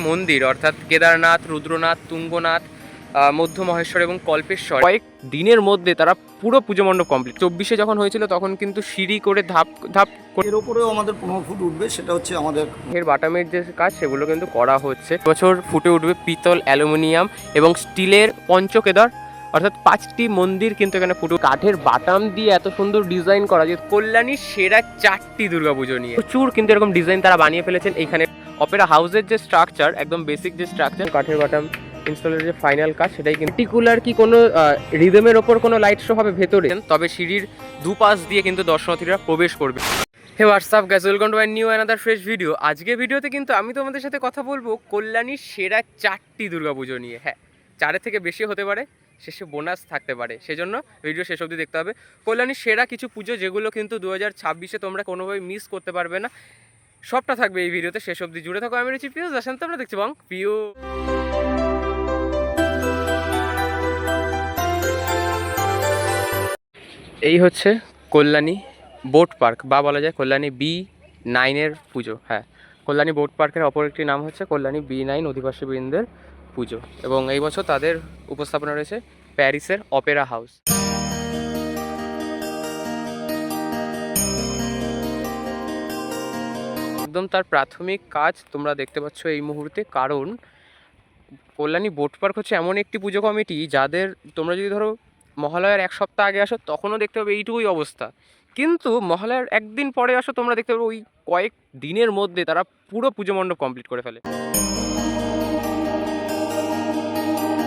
মন্দির অর্থাৎ কেদারনাথ, রুদ্রনাথ, তুঙ্গনাথ, মধ্য মহেশ্বর এবং কল্পেশ্বর কয়েক দিনের মধ্যে তারা পুরো পুজো মণ্ডপ কমপ্লিট। 24-এ যখন হয়েছিল তখন কিন্তু সিঁড়ি করে ধাপ ধাপ করে এর উপরেও আমাদের 15 ফুট উঠবে, সেটা হচ্ছে আমাদের এর বাটামের যে কাজ সেগুলো কিন্তু করা হচ্ছে। বছর ফুটে উঠবে পিতল, অ্যালুমিনিয়াম এবং স্টিলের পঞ্চকেদার অর্থাৎ 5টি মন্দির কিন্তু এখানে ফুটে। কাঠের বাটাম দিয়ে এত সুন্দর ডিজাইন করা, যে কল্যাণীর সেরা 4টি দুর্গাপুজো নিয়ে প্রচুর কিন্তু এরকম ডিজাইন তারা বানিয়ে ফেলেছেন। এইখানে অপেরা হাউসের যে স্ট্রাকচার, একদম বেসিক যে স্ট্রাকচার, কাঠের বাটাম ইনস্টলের যে ফাইনাল কাজ, সেটাই কিন্তু পার্টিকুলার কি কোনো রিদমের ওপর কোনো লাইট শো হবে ভেতরে, তবে সিঁড়ির দুপাশ দিয়ে কিন্তু দর্শনার্থীরা প্রবেশ করবে। Hey what's up guys, welcome to my new another fresh video. আজকে ভিডিওতে কিন্তু আমি তোমাদের সাথে কথা বলবো কল্যাণীর সেরা 4টি দুর্গাপুজো নিয়ে। হ্যাঁ, 4-এর থেকে বেশি হতে পারে, শেষে বোনাস থাকতে পারে, সেজন্য ভিডিও শেষ অবধি দেখতে হবে। কল্যাণীর সেরা কিছু পুজো যেগুলো কিন্তু 2026-এ তোমরা কোনোভাবে মিস করতে পারবে না, সবটা থাকবে এই ভিডিওতে, শেষ অবধি জুড়ে থাকো। আমি রয়েছি পিউষ দাস, তোমরা দেখছি বং পিউ। এই হচ্ছে কল্যাণী বোট পার্ক, বা বলা যায় কল্যাণী B9-এর পুজো। হ্যাঁ, কল্যাণী বোট পার্কের অপর একটি নাম হচ্ছে কল্যাণী B9 অধিবাসী বৃন্দের পুজো, এবং এই বছর তাদের উপস্থাপনা রয়েছে প্যারিসের অপেরা হাউস। একদম তার প্রাথমিক কাজ তোমরা দেখতে পাচ্ছ এই মুহূর্তে, কারণ কল্যাণী বোট পার্ক হচ্ছে এমন একটি পুজো কমিটি যাদের তোমরা যদি ধরো মহালয়ার 1 সপ্তাহ আগে আসো তখনও দেখতে পাবে এইটুকুই অবস্থা, কিন্তু মহালয়ার একদিন পরে আসো তোমরা দেখতে পাবে ওই কয়েক দিনের মধ্যে তারা পুরো পুজো মণ্ডপ কমপ্লিট করে ফেলে।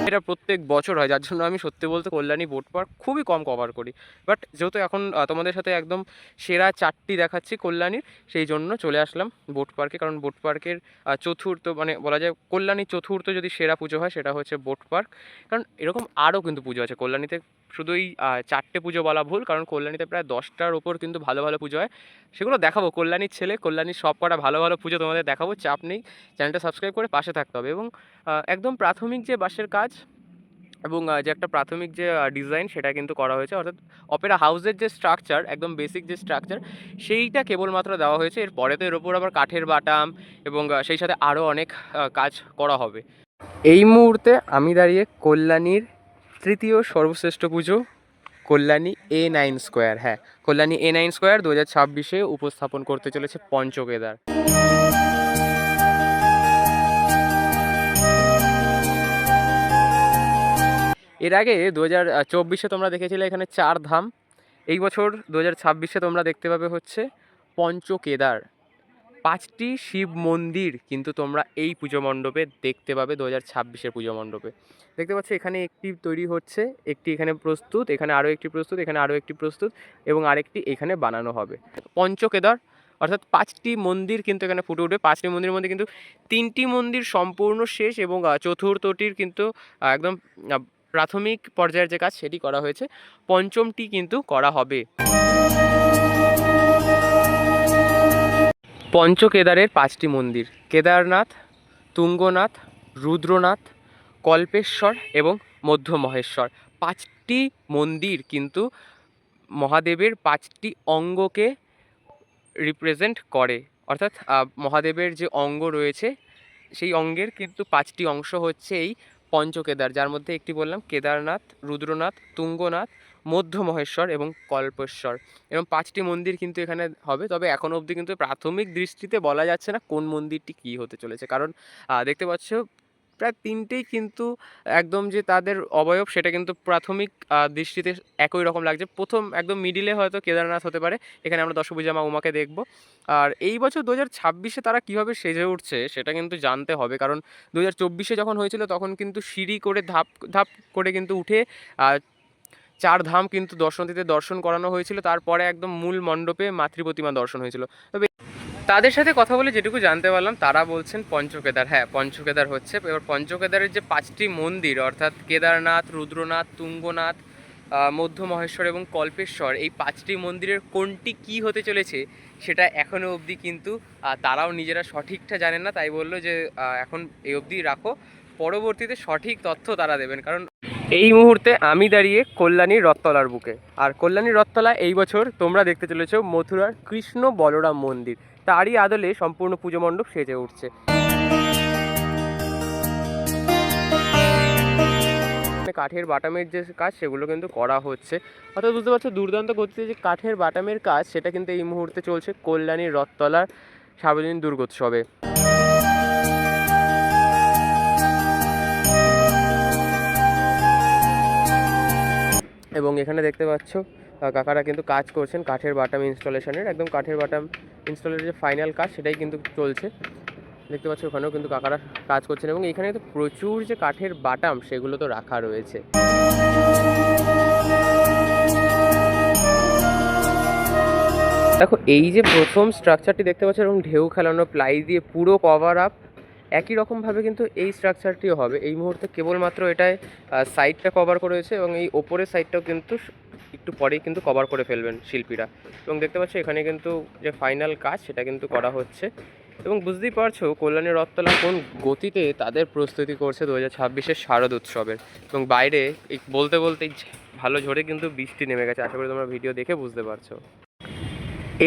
এটা প্রত্যেক বছর হয়, যার জন্য আমি সত্যি বলতে কল্যাণী বোট পার্ক খুবই কম কভার করি। বাট যেহেতু এখন তোমাদের সাথে একদম সেরা 4টি দেখাচ্ছি কল্যাণীর, সেই জন্য চলে আসলাম বোট পার্কে। কারণ বোট পার্কের চতুর্থ, মানে বলা যায় কল্যাণীর চতুর্থ যদি সেরা পুজো হয় সেটা হচ্ছে বোট পার্ক। কারণ এরকম আরও কিন্তু পুজো আছে কল্যাণীতে, শুধু এই 4টে পুজো বলা ভুল, কারণ কল্যাণীতে প্রায় 10টার ওপর কিন্তু ভালো ভালো পুজো হয়। সেগুলো দেখাবো, কল্যাণীর ছেলে, কল্যাণীর সব কটা ভালো ভালো পুজো তোমাদের দেখাবো, চাপ নেই। চ্যানেলটা সাবস্ক্রাইব করে পাশে থাকতে হবে। এবং একদম প্রাথমিক যে বাঁশের কাজ এবং যে একটা প্রাথমিক যে ডিজাইন সেটা কিন্তু করা হয়েছে, অর্থাৎ অপেরা হাউসের যে স্ট্রাকচার, একদম বেসিক যে স্ট্রাকচার, সেইটা কেবলমাত্র দেওয়া হয়েছে। এরপরে তো এর ওপর আবার কাঠের বাটাম এবং সেই সাথে আরও অনেক কাজ করা হবে। এই মুহূর্তে আমি দাঁড়িয়ে কল্যাণীর তৃতীয় সর্বশ্রেষ্ঠ পুজো কল্যাণী A9 স্কোয়ার। হ্যাঁ, কল্যাণী A9 স্কোয়ার 2026-এ উপস্থাপন করতে চলেছে পঞ্চকেদার। এর আগে 2024-এ তোমরা দেখেছিলে এখানে 4 ধাম, এই বছর 2026-এ তোমরা দেখতে পাবে হচ্ছে পঞ্চকেদার। 5টি শিব মন্দির কিন্তু তোমরা এই পুজো মণ্ডপে দেখতে পাবে 2026-এর পুজো মণ্ডপে। দেখতে পাচ্ছ এখানে একটি তৈরি হচ্ছে, একটি এখানে প্রস্তুত, এখানে আরও একটি প্রস্তুত, এখানে আরও একটি প্রস্তুত এবং আরেকটি এখানে বানানো হবে। পঞ্চকেদার অর্থাৎ 5টি মন্দির কিন্তু এখানে ফুটে উঠবে। 5টি মন্দিরের মধ্যে কিন্তু 3টি মন্দির সম্পূর্ণ শেষ এবং চতুর্থটির কিন্তু একদম প্রাথমিক পর্যায়ের যে কাজ সেটি করা হয়েছে, পঞ্চমটি কিন্তু করা হবে। পঞ্চকেদারের 5টি মন্দির কেদারনাথ, তুঙ্গনাথ, রুদ্রনাথ, কল্পেশ্বর এবং মধ্য মহেশ্বর। 5টি মন্দির কিন্তু মহাদেবের 5টি অঙ্গকে রিপ্রেজেন্ট করে, অর্থাৎ মহাদেবের যে অঙ্গ রয়েছে সেই অঙ্গের কিন্তু 5টি অংশ হচ্ছে এই পঞ্চকেদার, যার মধ্যে একটি বললাম কেদারনাথ, রুদ্রনাথ, তুঙ্গনাথ, মধ্য মহেশ্বর এবং কল্পেশ্বর। এরকম 5টি মন্দির কিন্তু এখানে হবে, তবে এখনও অবধি কিন্তু প্রাথমিক দৃষ্টিতে বলা যাচ্ছে না কোন মন্দিরটি কী হতে চলেছে, কারণ দেখতে পাচ্ছ প্রায় 3টেই কিন্তু একদম যে তাদের অবয়ব সেটা কিন্তু প্রাথমিক দৃষ্টিতে একই রকম লাগছে। প্রথম একদম মিডিলে হয়তো কেদারনাথ হতে পারে, এখানে আমরা দশভুজা মা উমাকে দেখব। আর এই বছর 2026-এ তারা কীভাবে সেজে উঠছে সেটা কিন্তু জানতে হবে, কারণ 2024-এ যখন হয়েছিল তখন কিন্তু সিঁড়ি করে ধাপ ধাপ করে কিন্তু উঠে 4 ধাম কিন্তু দর্শনার্থীদের দর্শন করানো হয়েছিল, তারপরে একদম মূল মণ্ডপে মাতৃপ্রতিমা দর্শন হয়েছিল। তবে তাদের সাথে কথা বলে যেটুকু জানতে পারলাম তারা বলছেন পঞ্চকেদার। হ্যাঁ, পঞ্চকেদার হচ্ছে। এবার পঞ্চকেদারের যে 5টি মন্দির অর্থাৎ কেদারনাথ, রুদ্রনাথ, তুঙ্গনাথ, মধ্য মহেশ্বর এবং কল্পেশ্বর, এই 5টি মন্দিরের কোনটি কী হতে চলেছে সেটা এখনও অবধি কিন্তু তারাও নিজেরা সঠিকটা জানেন না, তাই বললো যে এখন এই অবধি রাখো, পরবর্তীতে সঠিক তথ্য তারা দেবেন। কারণ এই মুহূর্তে আমি দাঁড়িয়ে কল্যাণীর রথতলার বুকে, আর কল্যাণীর রথতলা এই বছর তোমরা দেখতে চলেছ মথুরার কৃষ্ণ বলরাম মন্দির, তারই আদলে সম্পূর্ণ পুজো মণ্ডপ সেজে উঠছে। কাঠের বাটামের যে কাজ সেগুলো কিন্তু করা হচ্ছে। অর্থাৎ বুঝতে পারছো দুর্দান্ত গতিতে যে কাঠের বাটামের কাজ সেটা কিন্তু এই মুহূর্তে চলছে কল্যাণীর রথতলার সার্বজনীন দুর্গোৎসবে। এবং এখানে দেখতে পাচ্ছ কাকারা কিন্তু কাজ করছেন কাঠের বাটাম ইনস্টলেশনের, একদম কাঠের বাটাম ইনস্টলের যে ফাইনাল কাজ সেটাই কিন্তু চলছে। দেখতে পাচ্ছ ওখানেও কিন্তু কাকারা কাজ করছেন এবং এখানে তো প্রচুর যে কাঠের বাটাম সেগুলো তো রাখা রয়েছে। দেখো এই যে প্রথম স্ট্রাকচারটি দেখতে পাচ্ছ এবং ঢেউ খেলানো প্লাই দিয়ে পুরো কভার আপ, একই রকমভাবে কিন্তু এই স্ট্রাকচারটিও হবে। এই মুহূর্তে কেবলমাত্র এটায় সাইডটা কভার করেছে এবং এই ওপরের সাইডটাও কিন্তু একটু পরেই কিন্তু কভার করে ফেলবেন শিল্পীরা। এবং দেখতে পাচ্ছ এখানে কিন্তু যে ফাইনাল কাজ সেটা কিন্তু করা হচ্ছে এবং বুঝতেই পারছো কল্যাণী রথতলা কোন গতিতে তাদের প্রস্তুতি করছে 2026-এর শারদ উৎসবের। এবং বাইরে এই বলতে বলতেই ভালো ঝড়ে কিন্তু বৃষ্টি নেমে গেছে, আশা করি তোমরা ভিডিও দেখে বুঝতে পারছো।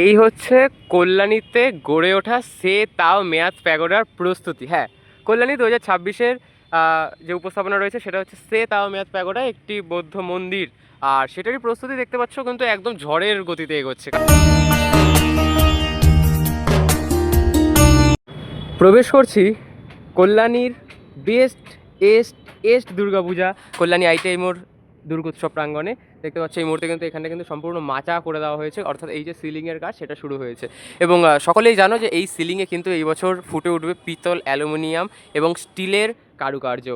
এই হচ্ছে কল্যাণীতে গড়ে ওঠা সে তাও মেয়াদ প্যাগোডার প্রস্তুতি। হ্যাঁ, কল্যাণী 2026-এর যে উপস্থাপনা রয়েছে সেটা হচ্ছে সে তাও মেয়াদ প্যাগোডা, একটি বৌদ্ধ মন্দির, আর সেটারই প্রস্তুতি দেখতে পাচ্ছ কিন্তু একদম ঝড়ের গতিতে এগোচ্ছে। প্রবেশ করছি কল্যাণীর বেস্ট এস্ট দুর্গাপূজা কল্যাণী আইটিআইমোড় দুর্গোৎসব প্রাঙ্গণে। দেখতে পাচ্ছ এই মুহূর্তে কিন্তু এখানে কিন্তু সম্পূর্ণ মাচা করে দেওয়া হয়েছে, অর্থাৎ এই যে সিলিংয়ের কাজ সেটা শুরু হয়েছে। এবং সকলেই জানো যে এই সিলিংয়ে কিন্তু এই বছর ফুটে উঠবে পিতল, অ্যালুমিনিয়াম এবং স্টিলের কারুকার্য।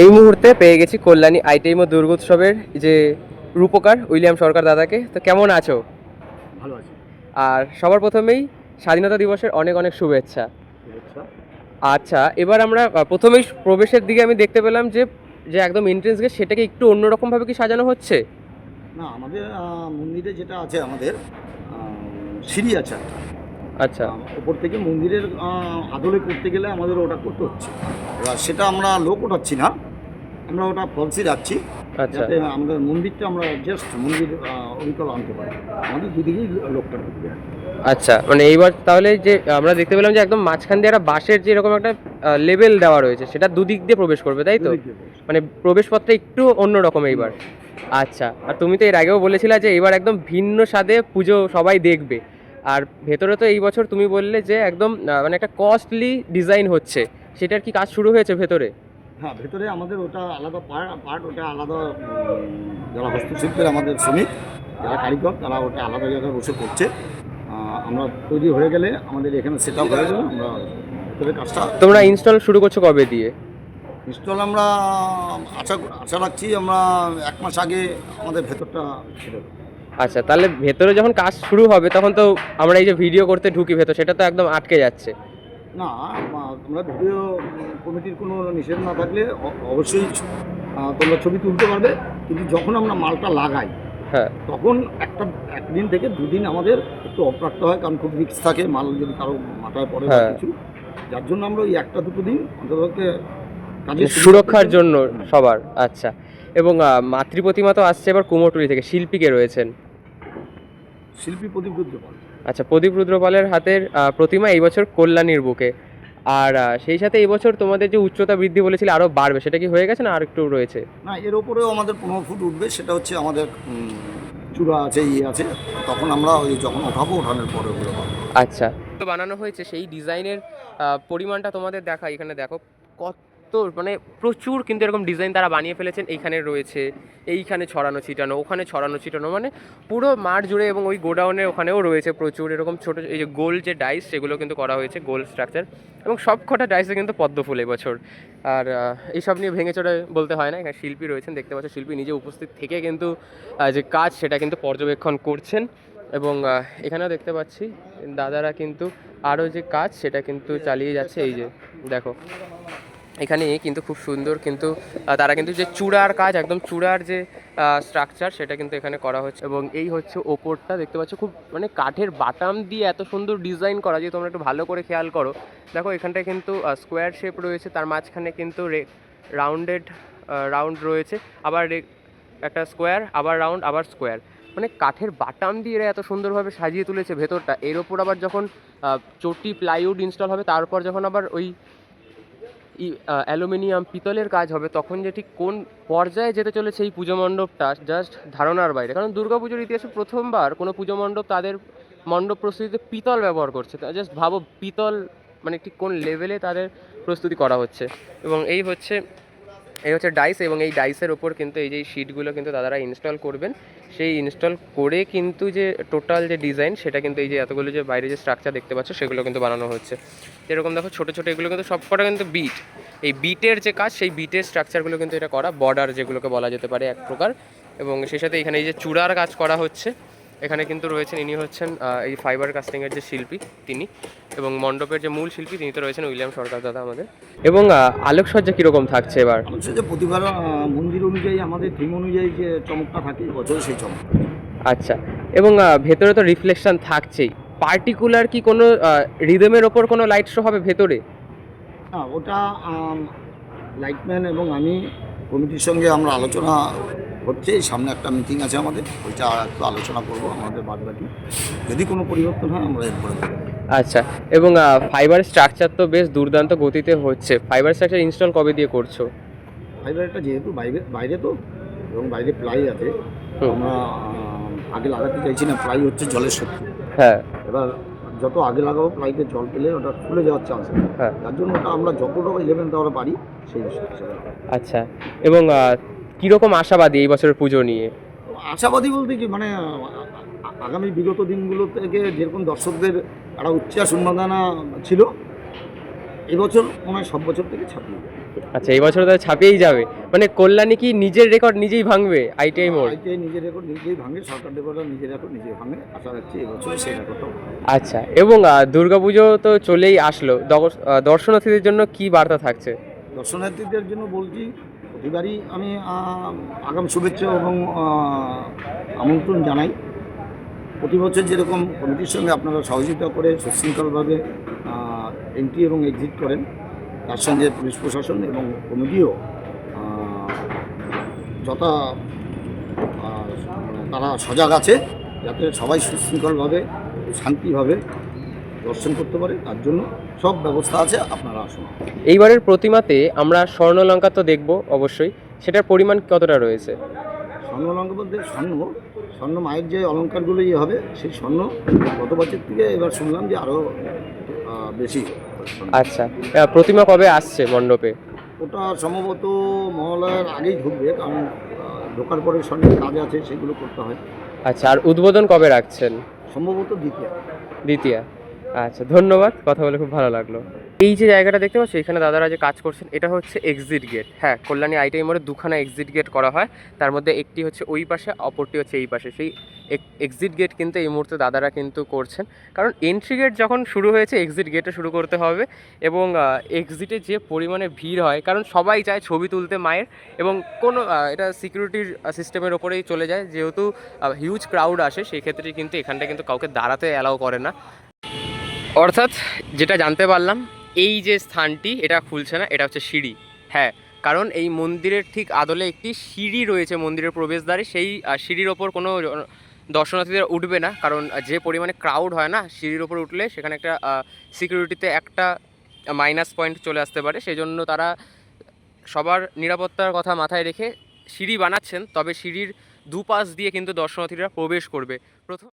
এই মুহূর্তে পেয়ে গেছি কল্যাণী আইটিআইমোড় দুর্গোৎসবের যে রূপকার উইলিয়াম সরকার দাদাকে। তো কেমন আছো? ভালো আছে। আর সবার প্রথমেই স্বাধীনতা দিবসের অনেক অনেক শুভেচ্ছা। আচ্ছা, এবার আমরা প্রথমেই প্রবেশের দিকে আমি দেখতে পেলাম যে যে একদম এন্ট্রেন্স গেট সেটাকে একটু অন্যরকমভাবে কি সাজানো হচ্ছে? না, আমাদের মন্দিরে যেটা আছে আমাদের সিঁড়ি আছে একটা। আচ্ছা, ওপর থেকে মন্দিরের আদলে করতে গেলে আমাদের ওটা করতে হচ্ছে। এবার সেটা আমরা লোক ওঠাচ্ছি না, আমরা ওটা ফলসি রাখছি, যাতে আমাদের মন্দিরটা আমরা জাস্ট মন্দির অবিকল আনতে পারি। আমাদের দুদিকেই লোকটা ঢুকবে। আচ্ছা, মানে এইবার তাহলে যে আমরা দেখতে পেলাম যে একদম মাঝখান দিয়ে একটা বাঁশের যে এরকম একটা লেবেল দেওয়া রয়েছে সেটা দুদিক দিয়ে প্রবেশ করবে, তাই তো? মানে প্রবেশপথটা একটু অন্যরকম এইবার। আচ্ছা, আর তুমি তো এর আগেও বলেছিলে যে এবার একদম ভিন্ন স্বাদে পুজো সবাই দেখবে। আর ভেতরে তো এই বছর তুমি বললে যে একদম মানে একটা কস্টলি ডিজাইন হচ্ছে, সেটার কি কাজ শুরু হয়েছে ভেতরে? হ্যাঁ, ভেতরে আমাদের ওটা আলাদা পার্ট, ওটা আলাদা। যারা হস্তশিল্পের আমাদের শ্রমিক, যারা কারিগর, তারা ওটা আলাদা জায়গায় বসে করছে। আমরা তৈরি হয়ে গেলে আমাদের এখানে সেট আপ হয়ে গেলে আমরা ভেতরের কাজটা। তোমরা ইনস্টল শুরু করছো কবে দিয়ে? ইনস্টল আমরা আশা রাখছি আমরা 1 মাস আগে আমাদের ভেতরটা ছেড়ে দেবো। আচ্ছা, তাহলে ভেতরে যখন কাজ শুরু হবে তখন তো আমরা এই যে ভিডিও করতে ঢুকি ভেতর, সেটা তো একদম আটকে যাচ্ছে। না, তোমরা ভিডিও কমিটির কোনো নিষেধ না থাকলে অবশ্যই তোমরা ছবি তুলতে পারবে, কিন্তু যখন আমরা মালটা লাগাই হ্যাঁ, তখন একদিন থেকে 2 দিন আমাদের একটু অফ রাখতে হয়, কারণ খুব রিস্ক থাকে মাল যদি কারো মাথায় পড়ে বা কিছু। যার জন্য আমরা ওই 1-2 দিন অন্তত সুরক্ষার জন্য সবার। আচ্ছা, এবং মাতৃ প্রতিমা তো আসছে এবার কুমোরটুলি থেকে, শিল্পীকে রয়েছেন শিল্পী প্রদীপ রুদ্রপাল। আচ্ছা, প্রদীপ রুদ্রপালের হাতের প্রতিমা এই বছর কল্যাণীর বুকে। আর সেই সাথে এই বছর তোমাদের যে উচ্চতা বৃদ্ধি বলেছিলে আরও বাড়বে, সেটা কি হয়ে গেছে না আর একটু রয়েছে? না, এর ওপরেও আমাদের 15 ফুট উঠবে, সেটা হচ্ছে আমাদের চূড়া আছে, আছে, তখন আমরা ওই যখন ওঠানোর পরে ওগুলো পাবো। আচ্ছা, তো বানানো হয়েছে সেই ডিজাইনের পরিমাণটা তোমাদের দেখা, এখানে দেখো কত মানে প্রচুর কিন্তু এরকম ডিজাইন তারা বানিয়ে ফেলেছেন। এইখানে রয়েছে, এইখানে ছড়ানো ছিটানো, ওখানে ছড়ানো ছিটানো, মানে পুরো মাঠ জুড়ে। এবং ওই গোডাউনের ওখানেও রয়েছে প্রচুর এরকম ছোটো এই যে গোল যে ডাইস সেগুলো কিন্তু করা হয়েছে, গোল স্ট্রাকচার। এবং সব কটা ডাইসে কিন্তু পদ্ম ফুল এবছর। আর এইসব নিয়ে ভেঙে চড়ে বলতে হয় না, এখানে শিল্পী রয়েছেন, দেখতে পাচ্ছ শিল্পী নিজে উপস্থিত থেকে কিন্তু যে কাজ সেটা কিন্তু পর্যবেক্ষণ করছেন। এবং এখানেও দেখতে পাচ্ছি দাদারা কিন্তু আরও যে কাজ সেটা কিন্তু চালিয়ে যাচ্ছে। এই যে দেখো এখানে কিন্তু খুব সুন্দর কিন্তু তারা কিন্তু যে চূড়ার কাজ, একদম চূড়ার যে স্ট্রাকচার সেটা কিন্তু এখানে করা হচ্ছে। এবং এই হচ্ছে ওপরটা দেখতে পাচ্ছ, খুব মানে কাঠের বাটাম দিয়ে এত সুন্দর ডিজাইন করা, যে তোমরা একটু ভালো করে খেয়াল করো। দেখো এখানটায় কিন্তু স্কোয়ার শেপ রয়েছে, তার মাঝখানে কিন্তু রাউন্ড রয়েছে, আবার একটা স্কোয়ার, আবার রাউন্ড, আবার স্কোয়ার। মানে কাঠের বাটাম দিয়ে এরা এত সুন্দরভাবে সাজিয়ে তুলেছে ভেতরটা। এর ওপর আবার যখন চটি প্লাইউড ইনস্টল হবে, তারপর যখন আবার ওই অ্যালুমিনিয়াম পিতলের কাজ হবে, তখন যে ঠিক কোন পর্যায়ে যেতে চলেছে এই পুজো মণ্ডপটা জাস্ট ধারণার বাইরে। কারণ দুর্গাপুজোর ইতিহাসে প্রথমবার কোনো পুজো মণ্ডপ তাদের মণ্ডপ প্রস্তুতিতে পিতল ব্যবহার করছে। জাস্ট ভাবো পিতল মানে ঠিক কোন লেভেলে তাদের প্রস্তুতি করা হচ্ছে। এবং এই হচ্ছে ডাইস, এবং এই ডাইসের ওপর কিন্তু এই যে শিটগুলো কিন্তু দাদারা ইনস্টল করবেন। সেই ইনস্টল করে কিন্তু যে টোটাল যে ডিজাইন সেটা কিন্তু এই যে এতগুলো যে বাইরে যে স্ট্রাকচার দেখতে পাচ্ছ সেগুলো কিন্তু বানানো হচ্ছে। যেরকম দেখো ছোটো ছোটো এগুলো কিন্তু সবকটা কিন্তু বিট, এই বিটের যে কাজ সেই বিটের স্ট্রাকচারগুলো কিন্তু এটা করা, বর্ডার যেগুলোকে বলা যেতে পারে এক প্রকার। এবং সেই সাথে এখানে এই যে চূড়ার কাজ করা হচ্ছে, এখানে কিন্তু রয়েছেন ইনি হচ্ছেন এই ফাইবার কাস্টিংয়ের যে শিল্পী তিনি, এবং মণ্ডপের যে মূল শিল্পী তিনি তো রয়েছেন উইলিয়াম সরকার দাদা আমাদের। এবং আলোকসজ্জা কীরকম থাকছে এবার? হচ্ছে যে প্রতিবার মন্দির অনুযায়ী আমাদের থিম অনুযায়ী যে চমকটা থাকে বছর সেই চমক। আচ্ছা, এবং ভেতরে তো রিফ্লেকশন থাকছেই, পার্টিকুলার কি কোনো রিদমের ওপর কোনো লাইট শো হবে ভেতরে? হ্যাঁ, ওটা লাইটম্যান এবং আমি কমিটির সঙ্গে আমরা আলোচনা হচ্ছে, সামনে একটা মিটিং আছে আমাদের, ওইটা একটু আলোচনা করব আমাদের বাদবাকি যদি কোনো পরিবর্তন হয় আমরা এরপরে। আচ্ছা, এবং ফাইবার স্ট্রাকচার তো বেশ দুর্দান্ত গতিতে হচ্ছে। ফাইবার স্ট্রাকচার ইনস্টল কবে দিয়ে করছো? ফাইবারটা যেহেতু বাইরে তো, এবং বাইরে প্লাই আছে, আমরা আগে লাগাতে চাইছি না। প্লাই হচ্ছে জলের শক্তি। হ্যাঁ, এবার যত আগে লাগাবো প্লাইতে জল পেলে ওটা খুলে যাওয়ার চান্স আছে। হ্যাঁ, তার জন্য ওটা আমরা যতটা 11 আমরা পারি সেই হিসাবে। আচ্ছা, এবং কীরকম আশাবাদী এই বছরের পুজো নিয়ে? আশাবাদী বলতে কি মানে আগামী বিগত দিনগুলো থেকে যেরকম দর্শকদের একটা উচ্ছ্বাস উন্মাদনা ছিল, এবছর মনে হয় সব বছর থেকে ছাপিয়ে যাবে। আচ্ছা, এই বছর তাহলে ছাপিয়েই যাবে, মানে কল্যাণী কি নিজের রেকর্ড নিজেই ভাঙবে? আইটিআই মোড় আইটিআই নিজের রেকর্ড নিজেই ভাঙে, সরকার রেকর্ড নিজের রেকর্ড নিজেই ভাঙে। আশা রাখছি এবছর সেই রেকর্ডটাও। আচ্ছা, এবং দুর্গাপুজো তো চলেই আসলো, দর্শনার্থীদের জন্য কি বার্তা থাকছে? দর্শনার্থীদের জন্য বলছি, প্রতিবারই আমি আগাম শুভেচ্ছা এবং আমন্ত্রণ জানাই। প্রতি বছর যেরকম কমিটির সঙ্গে আপনারা সহযোগিতা করে সুশৃঙ্খলভাবে এন্ট্রি এবং এক্সিট করেন, তার সঙ্গে পুলিশ প্রশাসন এবং কমিটিও যথা তারা সজাগ আছে যাতে সবাই সুশৃঙ্খলভাবে শান্তিভাবে দর্শন করতে পারে, তার জন্য সব ব্যবস্থা আছে। আপনারা আসুন। এইবারের প্রতিমাতে আমরা স্বর্ণলঙ্কা তো দেখব অবশ্যই, সেটার পরিমাণ কতটা রয়েছে? স্বর্ণলঙ্কা বলতে স্বর্ণ মায়ের যে অলঙ্কারগুলো হবে সেই স্বর্ণ গত বছর থেকে এবার শুনলাম যে আরও বেশি। আচ্ছা, প্রতিমা কবে আসছে মণ্ডপে? ওটা সম্ভবত মহালয়ার আগেই ঢুকবে, কারণ ঢোকার পরে স্বর্ণের কাজ আছে সেগুলো করতে হয়। আচ্ছা, আর উদ্বোধন কবে রাখছেন? সম্ভবত দ্বিতীয়া। আচ্ছা, ধন্যবাদ, কথা বলে খুব ভালো লাগলো। এই যে জায়গাটা দেখতে পাচ্ছ এখানে দাদারা যে কাজ করছেন, এটা হচ্ছে এক্সিট গেট। হ্যাঁ, কল্যাণী আইটিআই মোড়ে দুখানা এক্সিট গেট করা হয়, তার মধ্যে একটি হচ্ছে ওই পাশে, অপরটি হচ্ছে এই পাশে। সেই এক্সিট গেট কিন্তু এই মুহূর্তে দাদারা কিন্তু করছেন, কারণ এন্ট্রি গেট যখন শুরু হয়েছে এক্সিট গেটে শুরু করতে হবে। এবং এক্সিটে যে পরিমাণে ভিড় হয়, কারণ সবাই চায় ছবি তুলতে মায়ের, এবং কোনো এটা সিকিউরিটির সিস্টেমের ওপরেই চলে যায়, যেহেতু হিউজ ক্রাউড আসে সেই ক্ষেত্রে কিন্তু এখানটা কিন্তু কাউকে দাঁড়াতে অ্যালাউ করে না। অর্থাৎ যেটা জানতে পারলাম, এই যে স্থানটি এটা খুলছে না, এটা হচ্ছে সিঁড়ি। হ্যাঁ, কারণ এই মন্দিরের ঠিক আদলে একটি সিঁড়ি রয়েছে মন্দিরের প্রবেশদ্বারে, সেই সিঁড়ির ওপর কোনো দর্শনার্থীদের উঠবে না, কারণ যে পরিমাণে ক্রাউড হয় না, সিঁড়ির ওপর উঠলে সেখানে একটা সিকিউরিটিতে একটা মাইনাস পয়েন্ট চলে আসতে পারে। সেই জন্য তারা সবার নিরাপত্তার কথা মাথায় রেখে সিঁড়ি বানাচ্ছেন, তবে সিঁড়ির দুপাশ দিয়ে কিন্তু দর্শনার্থীরা প্রবেশ করবে। প্রথম